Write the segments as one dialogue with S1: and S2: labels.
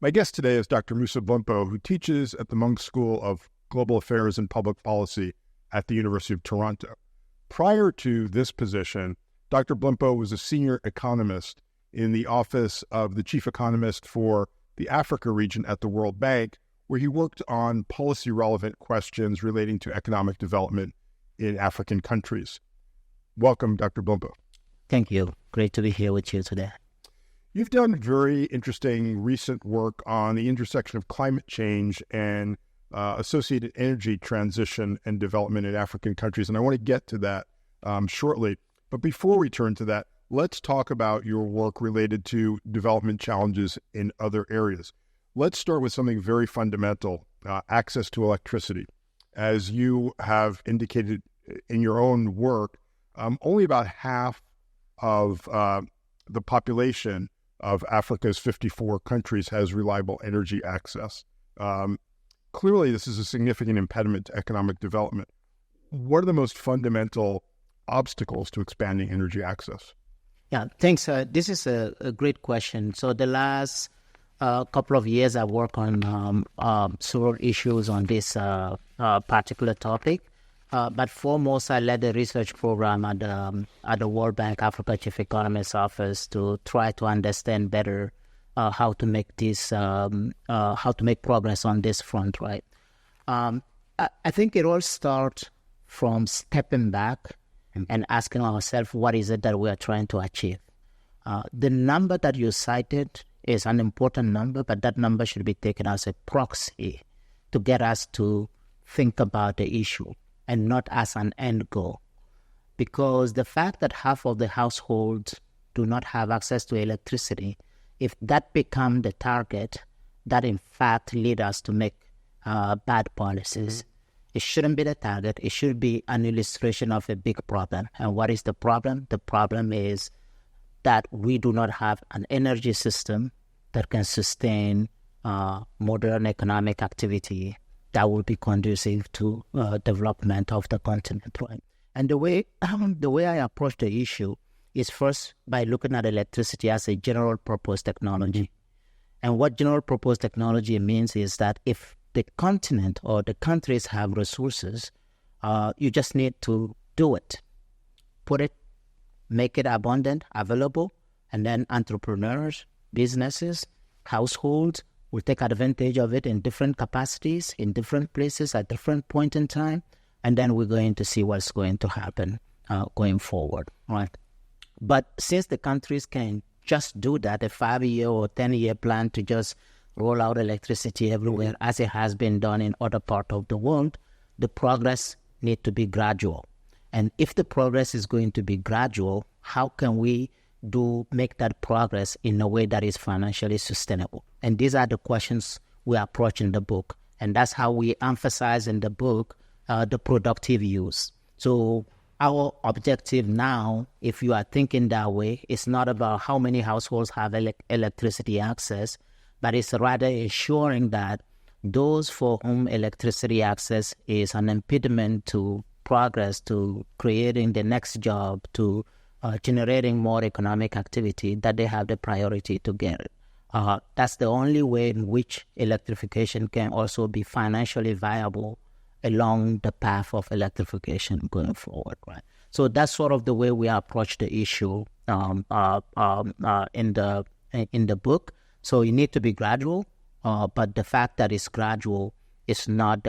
S1: My guest today is Dr. Moussa Blimpo, who teaches at the Munk School of Global Affairs and Public Policy at the University of Toronto. Prior to this position, Dr. Blimpo was a senior economist in the office of the Chief Economist for the Africa region at the World Bank, where he worked on policy-relevant questions relating to economic development in African countries. Welcome, Dr. Blimpo.
S2: Thank you. Great to be here with you today.
S1: You've done very interesting recent work on the intersection of climate change and associated energy transition and development in African countries, and I want to get to that shortly. But before we turn to that, let's talk about your work related to development challenges in other areas. Let's start with something very fundamental, access to electricity. As you have indicated in your own work, only about half of the population of Africa's 54 countries has reliable energy access. Clearly, this is a significant impediment to economic development. What are the most fundamental obstacles to expanding energy access?
S2: Yeah, thanks. This is a great question. So the last couple of years, I worked on several issues on this particular topic. But foremost, I led the research program at the World Bank Africa Chief Economist office to try to understand better how to make progress on this front. Right. I think it all starts from stepping back and asking ourselves, what is it that we are trying to achieve? The number that you cited is an important number, but that number should be taken as a proxy to get us to think about the issue and not as an end goal. Because the fact that half of the households do not have access to electricity, if that becomes the target, that in fact leads us to make bad policies. It shouldn't be the target. It should be an illustration of a big problem. And what is the problem? The problem is that we do not have an energy system that can sustain modern economic activity that will be conducive to development of the continent. Right? And the way I approach the issue is first by looking at electricity as a general purpose technology. And what general purpose technology means is that if the continent or the countries have resources, you just need to do it. Put it, make it abundant, available, and then entrepreneurs, businesses, households will take advantage of it in different capacities, in different places, at different point in time, and then we're going to see what's going to happen going forward, right? But since the countries can just do that, a 5-year or 10-year plan to just roll out electricity everywhere, as it has been done in other parts of the world, the progress needs to be gradual. And if the progress is going to be gradual, how can we make that progress in a way that is financially sustainable? And these are the questions we approach in the book. And that's how we emphasize in the book the productive use. So our objective now, if you are thinking that way, is not about how many households have electricity access, but it's rather ensuring that those for whom electricity access is an impediment to progress, to creating the next job, to generating more economic activity, that they have the priority to get it. That's the only way in which electrification can also be financially viable along the path of electrification going forward, right? So that's sort of the way we approach the issue in the book. So you need to be gradual, but the fact that it's gradual is not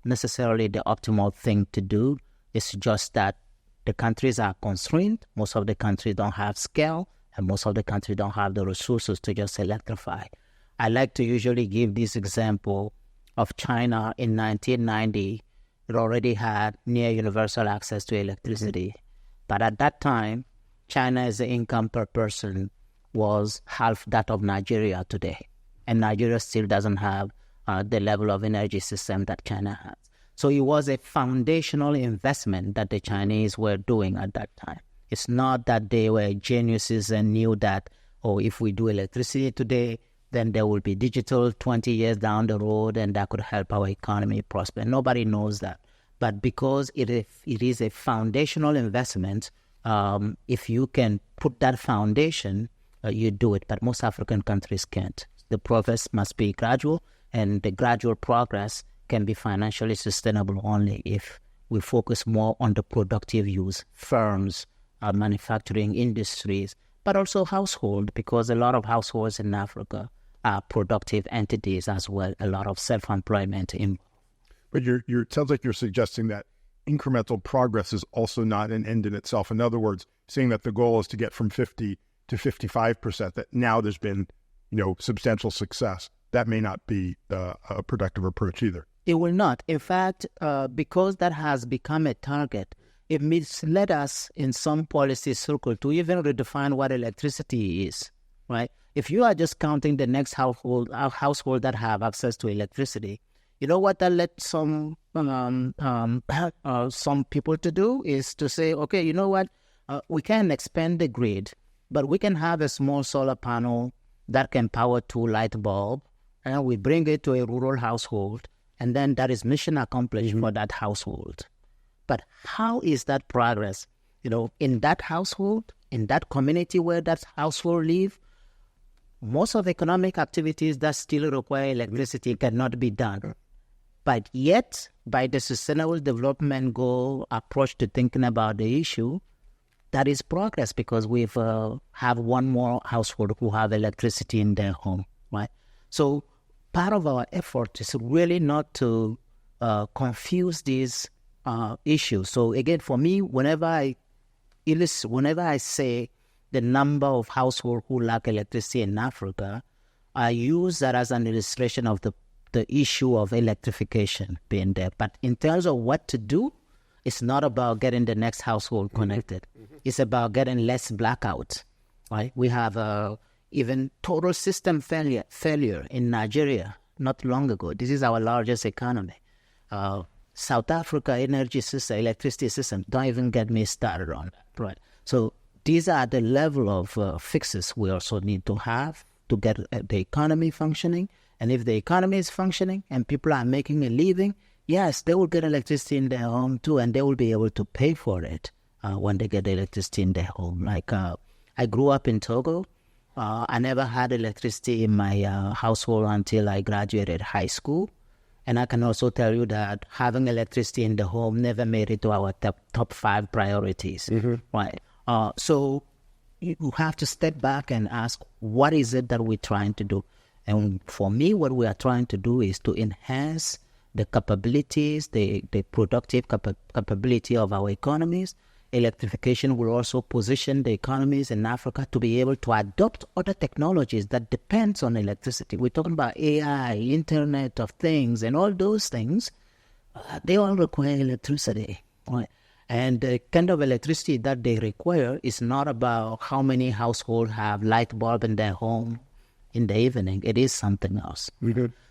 S2: necessarily the optimal thing to do. It's just that the countries are constrained. Most of the countries don't have scale, and most of the countries don't have the resources to just electrify. I like to usually give this example of China in 1990. It already had near universal access to electricity. But at that time, China's income per person was half that of Nigeria today. And Nigeria still doesn't have the level of energy system that China has. So it was a foundational investment that the Chinese were doing at that time. It's not that they were geniuses and knew that, if we do electricity today, then there will be digital 20 years down the road and that could help our economy prosper. Nobody knows that. But because it is a foundational investment, if you can put that foundation, you do it. But most African countries can't. The progress must be gradual, and the gradual progress can be financially sustainable only if we focus more on the productive use, firms, manufacturing industries, but also household, because a lot of households in Africa are productive entities as well, a lot of self-employment involved.
S1: But it sounds like you're suggesting that incremental progress is also not an end in itself. In other words, saying that the goal is to get from 50 to 55%, that now there's been, substantial success. That may not be a productive approach either.
S2: It will not. In fact, because that has become a target, it misled us in some policy circle to even redefine what electricity is, right? If you are just counting the next household that have access to electricity, you know what that led some people to do is to say, okay, you know what, we can expand the grid, but we can have a small solar panel that can power 2 light bulbs, and we bring it to a rural household, and then that is mission accomplished for that household. But how is that progress? In that household, in that community where that household live, most of the economic activities that still require electricity cannot be done. But yet, by the Sustainable Development Goal approach to thinking about the issue, that is progress, because we've have one more household who have electricity in their home, right? So part of our effort is really not to confuse these issues. So again, for me, whenever I say the number of households who lack electricity in Africa, I use that as an illustration of the issue of electrification being there. But in terms of what to do, it's not about getting the next household connected. It's about getting less blackouts, right? We have even total system failure in Nigeria not long ago. This is our largest economy. South Africa energy system, electricity system, don't even get me started on that, right? So these are the level of fixes we also need to have to get the economy functioning. And if the economy is functioning and people are making a living, yes, they will get electricity in their home too, and they will be able to pay for it when they get the electricity in their home. Like I grew up in Togo. I never had electricity in my household until I graduated high school. And I can also tell you that having electricity in the home never made it to our top 5 priorities, right? So you have to step back and ask, what is it that we're trying to do? And for me, what we are trying to do is to enhance the capabilities, the productive capability of our economies. Electrification will also position the economies in Africa to be able to adopt other technologies that depends on electricity. We're talking about AI, Internet of Things, and all those things. They all require electricity, right? And the kind of electricity that they require is not about how many households have light bulb in their home in the evening. It is something else.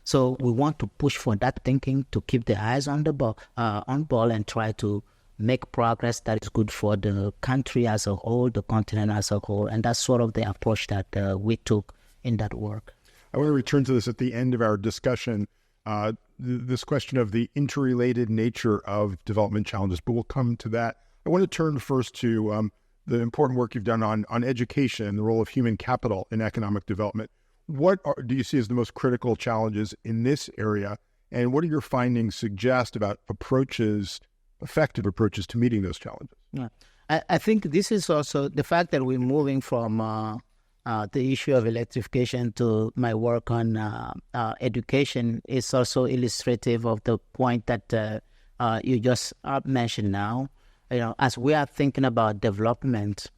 S2: So we want to push for that thinking, to keep the eyes on the ball, and try to make progress that is good for the country as a whole, the continent as a whole. And that's sort of the approach that we took in that work.
S1: I want to return to this at the end of our discussion, this question of the interrelated nature of development challenges, but we'll come to that. I want to turn first to the important work you've done on education and the role of human capital in economic development. What do you see as the most critical challenges in this area, and what do your findings suggest about effective approaches to meeting those challenges?
S2: Yeah. I think this is also the fact that we're moving from the issue of electrification to my work on education is also illustrative of the point that you just mentioned now. As we are thinking about development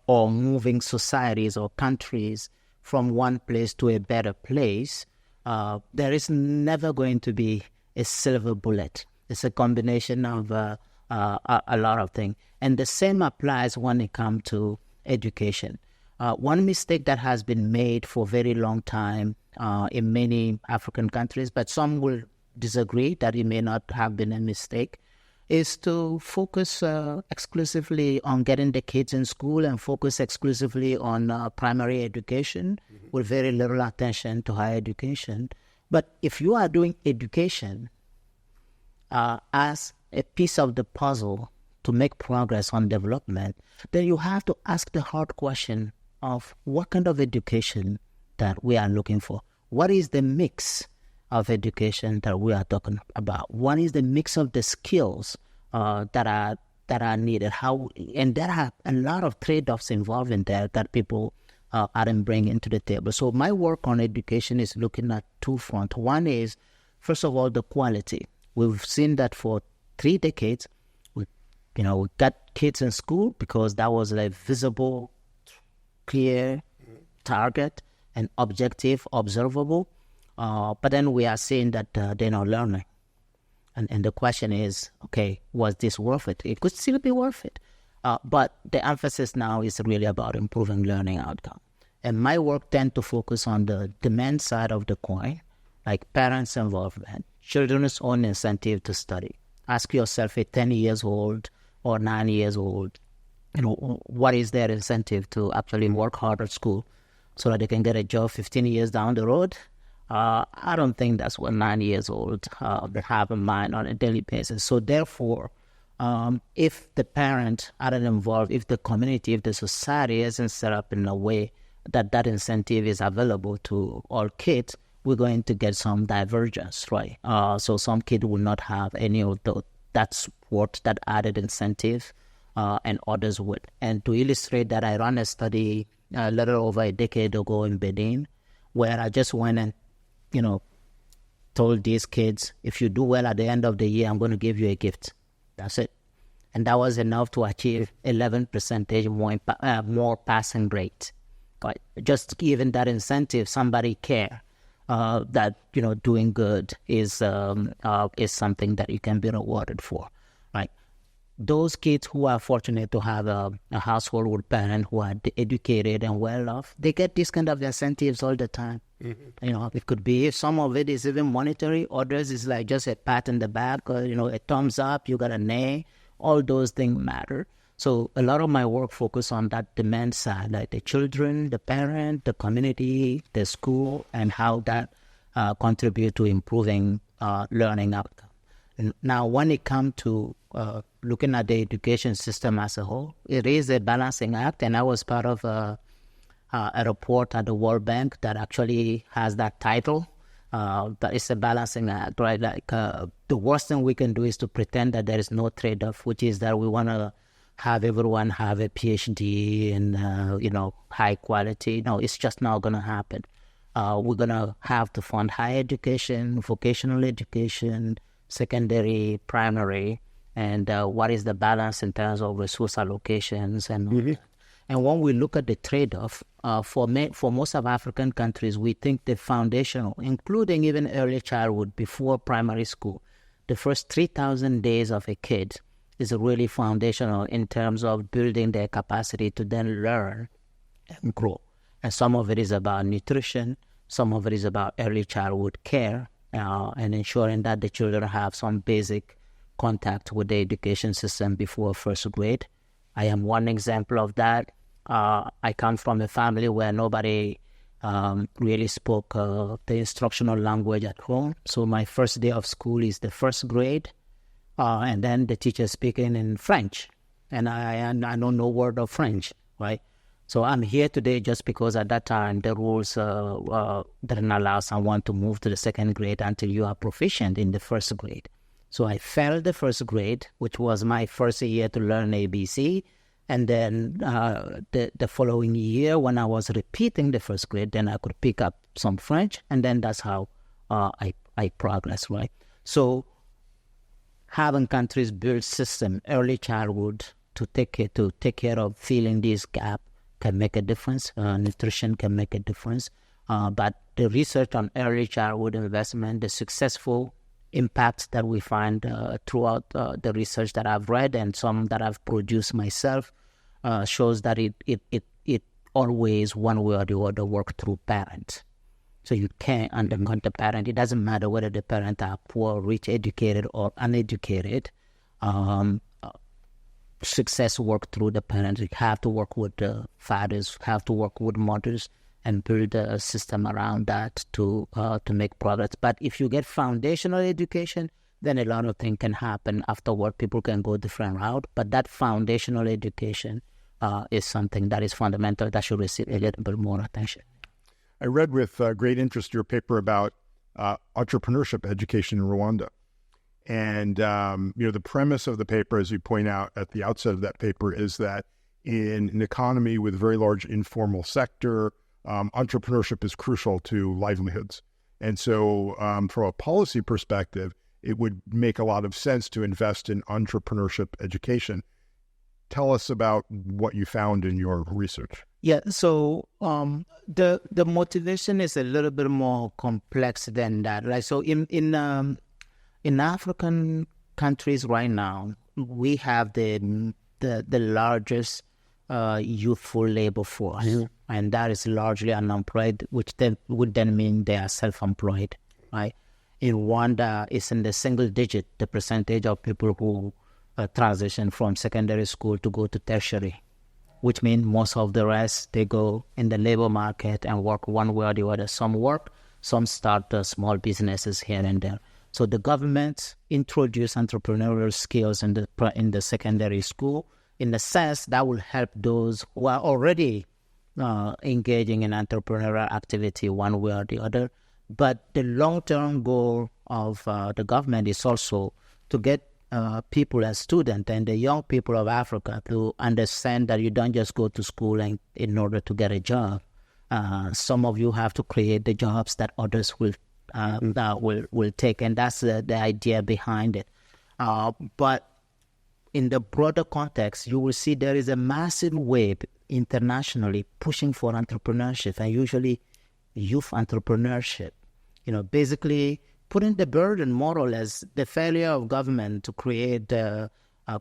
S2: or moving societies or countries from one place to a better place, there is never going to be a silver bullet. It's a combination of a lot of things. And the same applies when it comes to education. One mistake that has been made for a very long time in many African countries, but some will disagree that it may not have been a mistake, is to focus exclusively on getting the kids in school and focus exclusively on primary education with very little attention to higher education. But if you are doing education as a piece of the puzzle to make progress on development, then you have to ask the hard question, of what kind of education that we are looking for. What is the mix of education that we are talking about? What is the mix of the skills that are needed? And there are a lot of trade-offs involved in there that people aren't bringing to the table. So my work on education is looking at two fronts. One is, first of all, the quality. We've seen that for 3 decades, we got kids in school because that was a visible, clear target and objective, observable. But then we are seeing that they're not learning. And the question is, okay, was this worth it? It could still be worth it. But the emphasis now is really about improving learning outcome. And my work tends to focus on the demand side of the coin, like parents' involvement, children's own incentive to study. Ask yourself at 10 years old or 9 years old, what is their incentive to actually work hard at school so that they can get a job 15 years down the road? I don't think that's what 9 years old have in mind on a daily basis. So therefore, if the parent aren't involved, if the community, if the society isn't set up in a way that incentive is available to all kids, we're going to get some divergence, right? So some kids will not have any of that support, that added incentive, and others would. And to illustrate that, I ran a study a little over a decade ago in Benin, where I just went and told these kids, if you do well at the end of the year, I'm going to give you a gift. That's it. And that was enough to achieve 11 percentage more passing rate. But just given that incentive, somebody care that doing good is something that you can be rewarded for. Right? Those kids who are fortunate to have a household with parents who are educated and well off, they get these kind of incentives all the time. Mm-hmm. It could be, some of it is even monetary, others is like just a pat in the back, or a thumbs up, you got an A. All those things matter. So a lot of my work focus on that demand side, like the children, the parent, the community, the school, and how that contribute to improving learning outcome. And now, when it comes to looking at the education system as a whole, it is a balancing act, and I was part of a report at the World Bank that actually has that title. That is a balancing act, right? Like the worst thing we can do is to pretend that there is no trade-off, which is that we want to have everyone have a Ph.D. and high quality. No, it's just not going to happen. We're going to have to fund higher education, vocational education, secondary, primary, and what is the balance in terms of resource allocations and all that. And when we look at the trade-off, for most of African countries, we think the foundational, including even early childhood before primary school, the first 3,000 days of a kid is really foundational in terms of building their capacity to then learn and grow. And some of it is about nutrition, some of it is about early childhood care, and ensuring that the children have some basic contact with the education system before first grade. I am one example of that. I come from a family where nobody really spoke the instructional language at home. So my first day of school is the first grade, and then the teacher speaking in French, and I know no word of French, right? So I'm here today just because at that time the rules didn't allow someone to move to the second grade until you are proficient in the first grade. So I failed the first grade, which was my first year to learn ABC. And then the following year, when I was repeating the first grade, then I could pick up some French, and then that's how I progressed, right? So having countries build system early childhood to take care of filling this gap can make a difference. Nutrition can make a difference. But the research on early childhood investment, the successful impacts that we find throughout the research that I've read and some that I've produced myself shows that it always, one way or the other, work through parents. So you can't undercut the parent. It doesn't matter whether the parents are poor, rich, educated, or uneducated. Success work through the parents. You have to work with the fathers, have to work with mothers, and build a system around that to make progress. But if you get foundational education, then a lot of things can happen afterward. People can go different route. But that foundational education is something that is fundamental that should receive a little bit more attention.
S1: I read with great interest your paper about entrepreneurship education in Rwanda. And, the premise of the paper, as you point out at the outset of that paper, is that in an economy with a very large informal sector, entrepreneurship is crucial to livelihoods. And so from a policy perspective, it would make a lot of sense to invest in entrepreneurship education. Tell us about what you found in your research.
S2: Yeah, so the motivation is a little bit more complex than that, right? So in African countries right now, we have the largest youthful labor force, and that is largely unemployed, which then would mean they are self-employed, right? In Rwanda, it's in the single digit, the percentage of people who transition from secondary school to go to tertiary, which means most of the rest, they go in the labor market and work one way or the other. Some work, some start small businesses here and there. So the government introduced entrepreneurial skills in the secondary school in the sense that will help those who are already engaging in entrepreneurial activity one way or the other. But the long-term goal of the government is also to get people as students and the young people of Africa to understand that you don't just go to school in order to get a job. Some of you have to create the jobs that others will take, and that's the idea behind it. But in the broader context, you will see there is a massive wave internationally pushing for entrepreneurship, and usually youth entrepreneurship. Basically putting the burden more or less, the failure of government to create a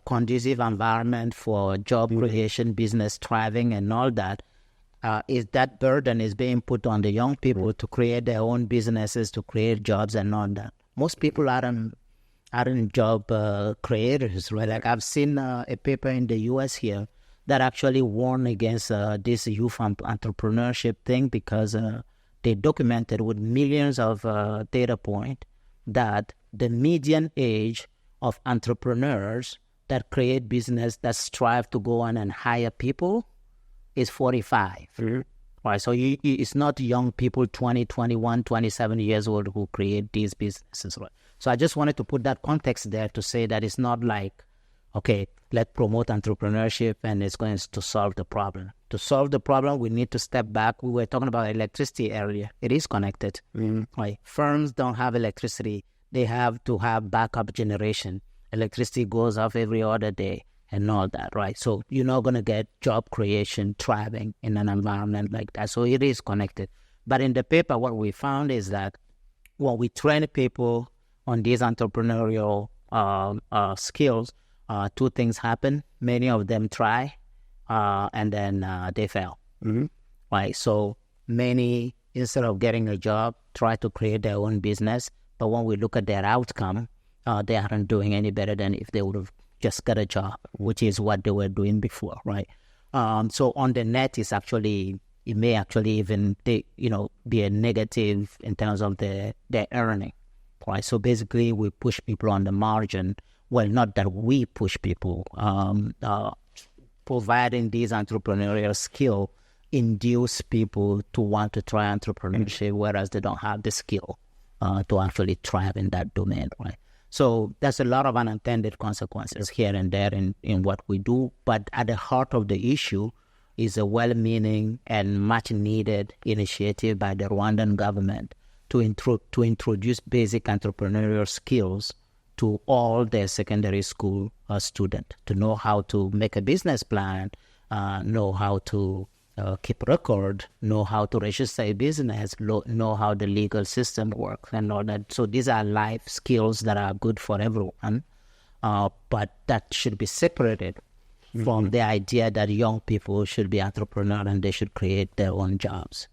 S2: conducive environment for job creation, business thriving, and all that. Is that burden is being put on the young people to create their own businesses, to create jobs and all that. Most people aren't job creators, right? Like I've seen a paper in the U.S. here that actually warned against this youth entrepreneurship thing because they documented with millions of data points that the median age of entrepreneurs that create business that strive to go on and hire people is 45. Right, so it's not young people, 20, 21, 27 years old who create these businesses. Right? So I just wanted to put that context there to say that it's not like, okay, let's promote entrepreneurship and it's going to solve the problem. To solve the problem, we need to step back. We were talking about electricity earlier. It is connected. Right? Firms don't have electricity. They have to have backup generation. Electricity goes off every other day. And all that, right? So you're not going to get job creation, thriving in an environment like that. So it is connected. But in the paper, what we found is that when we train people on these entrepreneurial skills, two things happen. Many of them try, and then they fail, right? So many, instead of getting a job, try to create their own business. But when we look at their outcome, they aren't doing any better than if they would have just got a job, which is what they were doing before, right? So on the net, it may actually even be a negative in terms of their earning, right? So basically, we push people on the margin. Well, not that we push people. Providing these entrepreneurial skill induce people to want to try entrepreneurship, whereas they don't have the skill to actually thrive in that domain, right? So there's a lot of unintended consequences here and there in what we do. But at the heart of the issue is a well-meaning and much-needed initiative by the Rwandan government to introduce basic entrepreneurial skills to all their secondary school students, to know how to make a business plan, know how to keep record, know how to register a business, know how the legal system works and all that. So these are life skills that are good for everyone, but that should be separated from the idea that young people should be entrepreneurs and they should create their own jobs.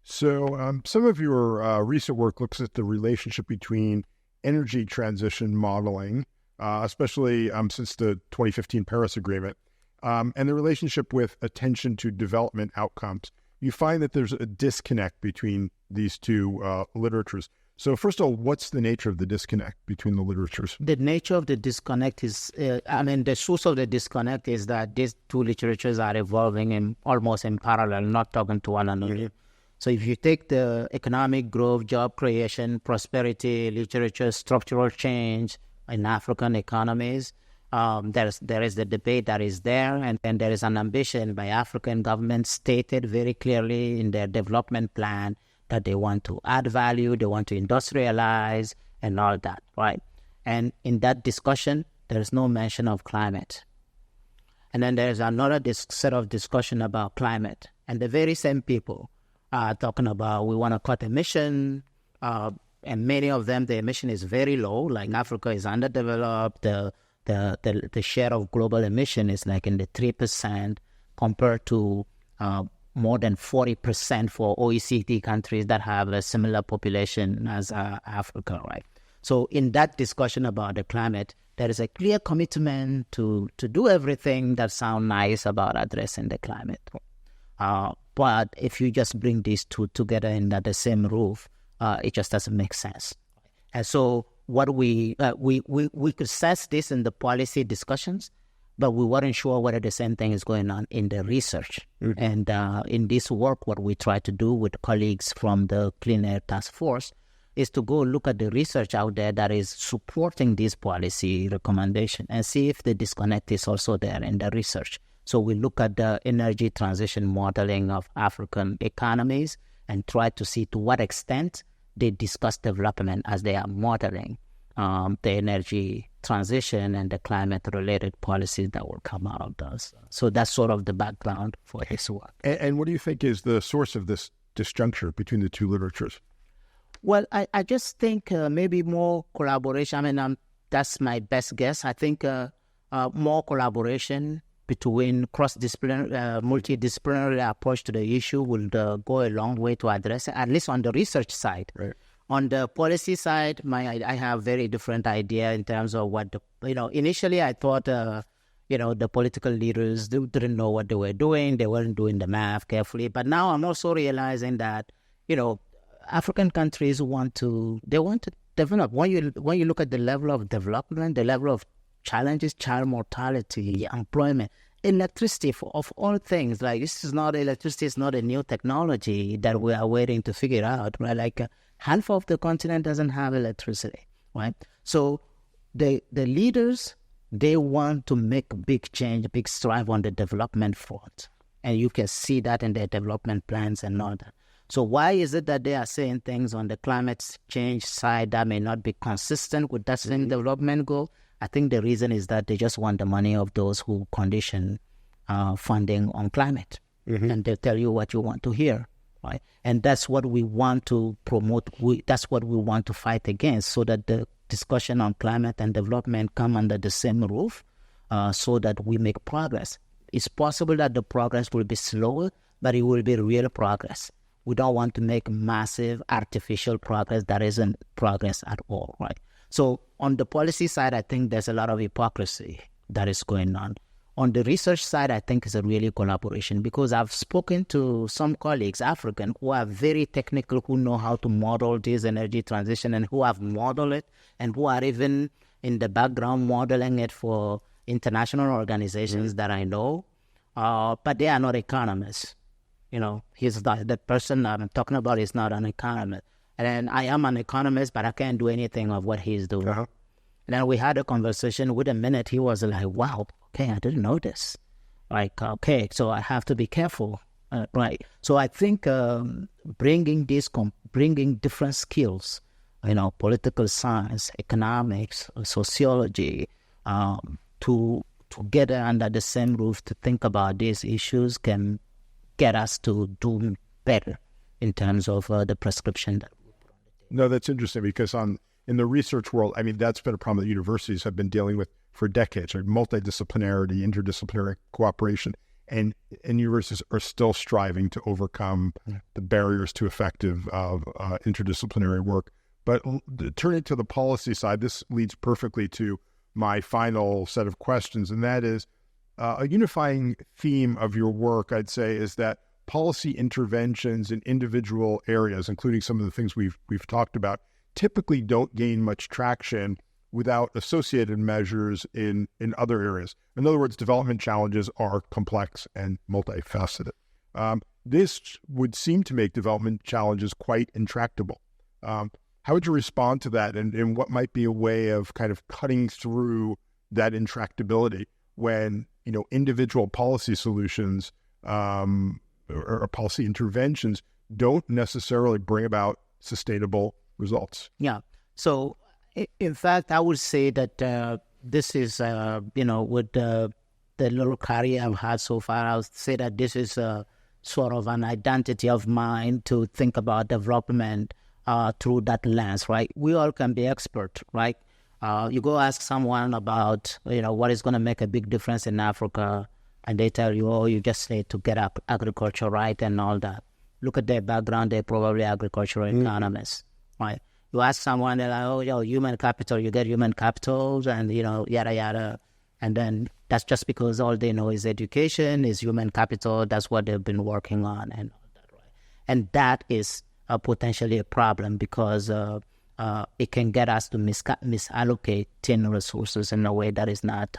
S1: So some of your recent work looks at the relationship between energy transition modeling, especially since the 2015 Paris Agreement, and the relationship with attention to development outcomes. You find that there's a disconnect between these two literatures. So first of all, what's the nature of the disconnect between the literatures?
S2: The nature of the disconnect is, the source of the disconnect is that these two literatures are evolving almost in parallel, not talking to one another. Mm-hmm. So if you take the economic growth, job creation, prosperity literature, structural change in African economies, there is the debate that is there, and then there is an ambition by African governments stated very clearly in their development plan that they want to add value, they want to industrialize, and all that, right? And in that discussion, there is no mention of climate. And then there is another set of discussion about climate. And the very same people are talking about we want to cut emission, and many of them, the emission is very low, like Africa is underdeveloped, the share of global emission is like in the 3% compared to more than 40% for OECD countries that have a similar population as Africa, right? So in that discussion about the climate, there is a clear commitment to do everything that sounds nice about addressing the climate. But if you just bring these two together under the same roof, it just doesn't make sense. And so what we could sense this in the policy discussions, but we weren't sure whether the same thing is going on in the research. Mm-hmm. And in this work, what we try to do with colleagues from the Clean Air Task Force is to go look at the research out there that is supporting this policy recommendation and see if the disconnect is also there in the research. So we look at the energy transition modeling of African economies and try to see to what extent they discuss development as they are modeling the energy transition and the climate-related policies that will come out of those. So that's sort of the background for his work.
S1: And what do you think is the source of this disjuncture between the two literatures?
S2: Well, I just think maybe more collaboration. I mean, that's my best guess. I think more collaboration between cross-disciplinary, multidisciplinary approach to the issue will go a long way to address it, at least on the research side. Right. On the policy side, I have very different idea in terms of what initially I thought, the political leaders didn't know what they were doing. They weren't doing the math carefully. But now I'm also realizing that, African countries want to develop. When you look at the level of development, the level of challenges, child mortality, employment, electricity, of all things, like electricity is not a new technology that we are waiting to figure out, right? Like half of the continent doesn't have electricity, right? So the leaders, they want to make a big change, a big strive on the development front. And you can see that in their development plans and all that. So why is it that they are saying things on the climate change side that may not be consistent with that same development goal? I think the reason is that they just want the money of those who condition funding on climate. Mm-hmm. And they tell you what you want to hear, right? And that's what we want to promote. That's what we want to fight against, so that the discussion on climate and development come under the same roof, so that we make progress. It's possible that the progress will be slower, but it will be real progress. We don't want to make massive artificial progress that isn't progress at all, right? So on the policy side, I think there's a lot of hypocrisy that is going on. On the research side, I think it's a really collaboration, because I've spoken to some colleagues, African, who are very technical, who know how to model this energy transition and who have modeled it and who are even in the background modeling it for international organizations that I know, but they are not economists. The person I'm talking about is not an economist. And I am an economist, but I can't do anything of what he's doing. Uh-huh. And then we had a conversation. Within a minute, he was like, wow, okay, I didn't know this. Like, okay, so I have to be careful, right? So I think bringing different skills, political science, economics, sociology, together under the same roof to think about these issues can get us to do better in terms of the prescription that we put on the table.
S1: No, that's interesting, because in the research world, that's been a problem that universities have been dealing with for decades, right? Multidisciplinarity, interdisciplinary cooperation, and universities are still striving to overcome the barriers to effective interdisciplinary work. But turning to the policy side, this leads perfectly to my final set of questions, and that is, a unifying theme of your work, I'd say, is that policy interventions in individual areas, including some of the things we've talked about, typically don't gain much traction without associated measures in other areas. In other words, development challenges are complex and multifaceted. This would seem to make development challenges quite intractable. How would you respond to that, and what might be a way of kind of cutting through that intractability when individual policy solutions or policy interventions don't necessarily bring about sustainable results?
S2: Yeah. So, in fact, I would say that this is, with the little career I've had so far, I would say that this is sort of an identity of mine to think about development through that lens, right? We all can be expert, right? You go ask someone about, what is going to make a big difference in Africa, and they tell you, oh, you just need to get up agriculture right and all that. Look at their background, they're probably agricultural economists, right? You ask someone, they're like, oh, human capital, you get human capital, and, yada, yada. And then that's just because all they know is education, is human capital. That's what they've been working on and all that, right? And that is potentially a problem because it can get us to misallocate resources in a way that is not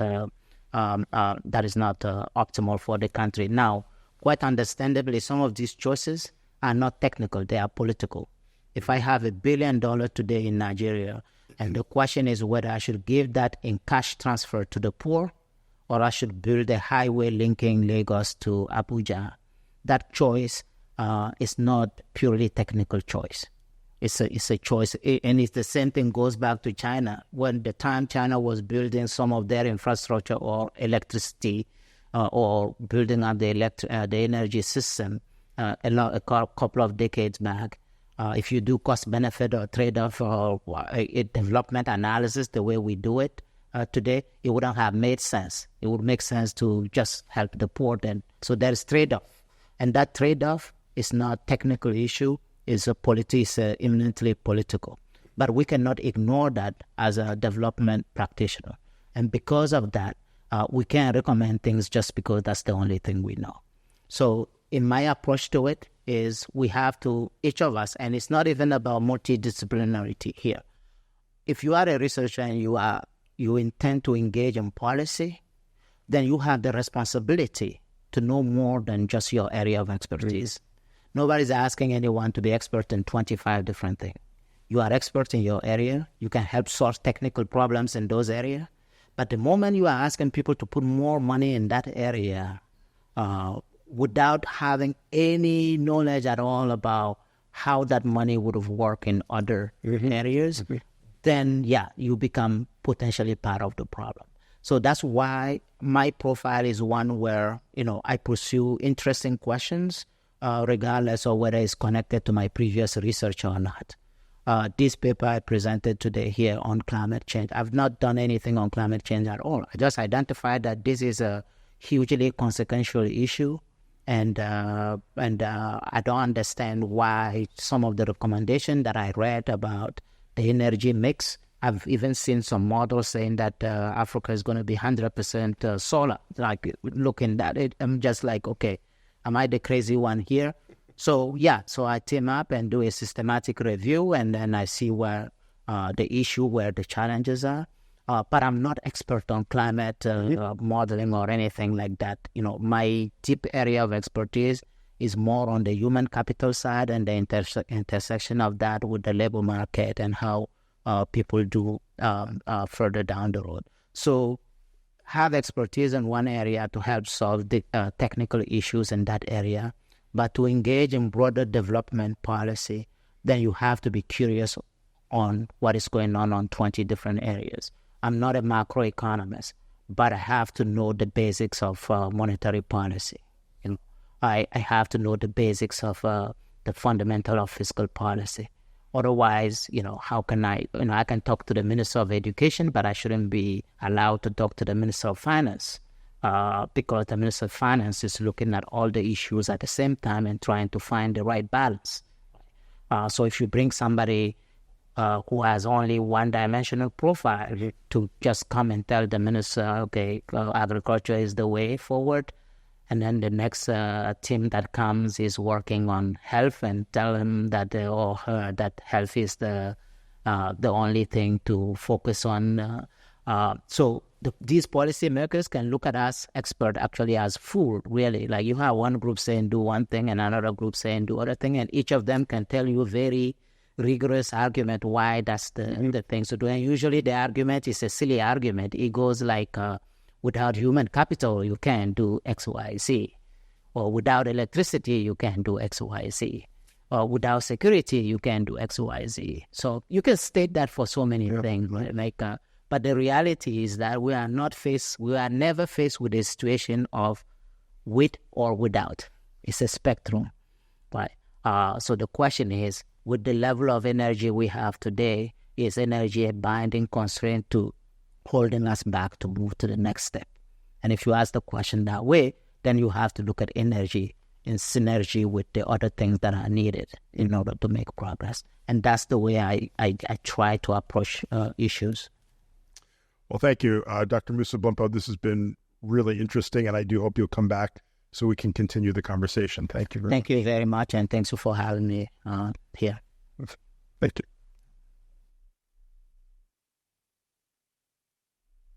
S2: optimal for the country. Now, quite understandably, some of these choices are not technical; they are political. If I have $1 billion today in Nigeria, and the question is whether I should give that in cash transfer to the poor, or I should build a highway linking Lagos to Abuja, that choice is not purely technical choice. It's a choice, and it's the same thing goes back to China. When the time China was building some of their infrastructure or electricity, or building up the energy system a couple of decades back, if you do cost-benefit or trade-off or a development analysis the way we do it today, it wouldn't have made sense. It would make sense to just help the poor then. So there is trade-off. And that trade-off is not a technical issue, it's eminently political. But we cannot ignore that as a development practitioner. And because of that, we can't recommend things just because that's the only thing we know. So in my approach to it is we have to, each of us, and it's not even about multidisciplinarity here. If you are a researcher and you intend to engage in policy, then you have the responsibility to know more than just your area of expertise. Nobody's asking anyone to be expert in 25 different things. You are expert in your area. You can help solve technical problems in those areas. But the moment you are asking people to put more money in that area, without having any knowledge at all about how that money would have worked in other areas, then, you become potentially part of the problem. So that's why my profile is one where, I pursue interesting questions, regardless of whether it's connected to my previous research or not. This paper I presented today here on climate change, I've not done anything on climate change at all. I just identified that this is a hugely consequential issue. And I don't understand why some of the recommendations that I read about the energy mix, I've even seen some models saying that Africa is going to be 100% solar. Like, looking at it, I'm just like, okay, am I the crazy one here? So I team up and do a systematic review, and then I see where the issue, where the challenges are. But I'm not expert on climate modeling or anything like that. My deep area of expertise is more on the human capital side and the intersection of that with the labor market and how people do further down the road. So have expertise in one area to help solve the technical issues in that area. But to engage in broader development policy, then you have to be curious on what is going on 20 different areas. I'm not a macroeconomist, but I have to know the basics of monetary policy. I have to know the basics of the fundamental of fiscal policy. Otherwise, how can I can talk to the Minister of Education, but I shouldn't be allowed to talk to the Minister of Finance because the Minister of Finance is looking at all the issues at the same time and trying to find the right balance. So if you bring somebody who has only one-dimensional profile to just come and tell the minister, okay, agriculture is the way forward, and then the next team that comes is working on health and tell him that or her that health is the the only thing to focus on. These policymakers can look at us expert actually as fool, really. Like you have one group saying do one thing and another group saying do other thing, and each of them can tell you very rigorous argument why that's the thing to do. And usually the argument is a silly argument. It goes like, without human capital, you can't do X, Y, Z. Or without electricity, you can't do X, Y, Z. Or without security, you can't do X, Y, Z. So you can state that for so many things. Right? But the reality is that we are never faced with a situation of with or without. It's a spectrum. Right? So the question is, with the level of energy we have today, is energy a binding constraint to holding us back to move to the next step? And if you ask the question that way, then you have to look at energy in synergy with the other things that are needed in order to make progress. And that's the way I try to approach issues.
S1: Well, thank you, Dr. Moussa Blimpo. This has been really interesting, and I do hope you'll come back so we can continue the conversation. Thank you.
S2: Thank you very much, and thanks for having me here.
S1: Thank you.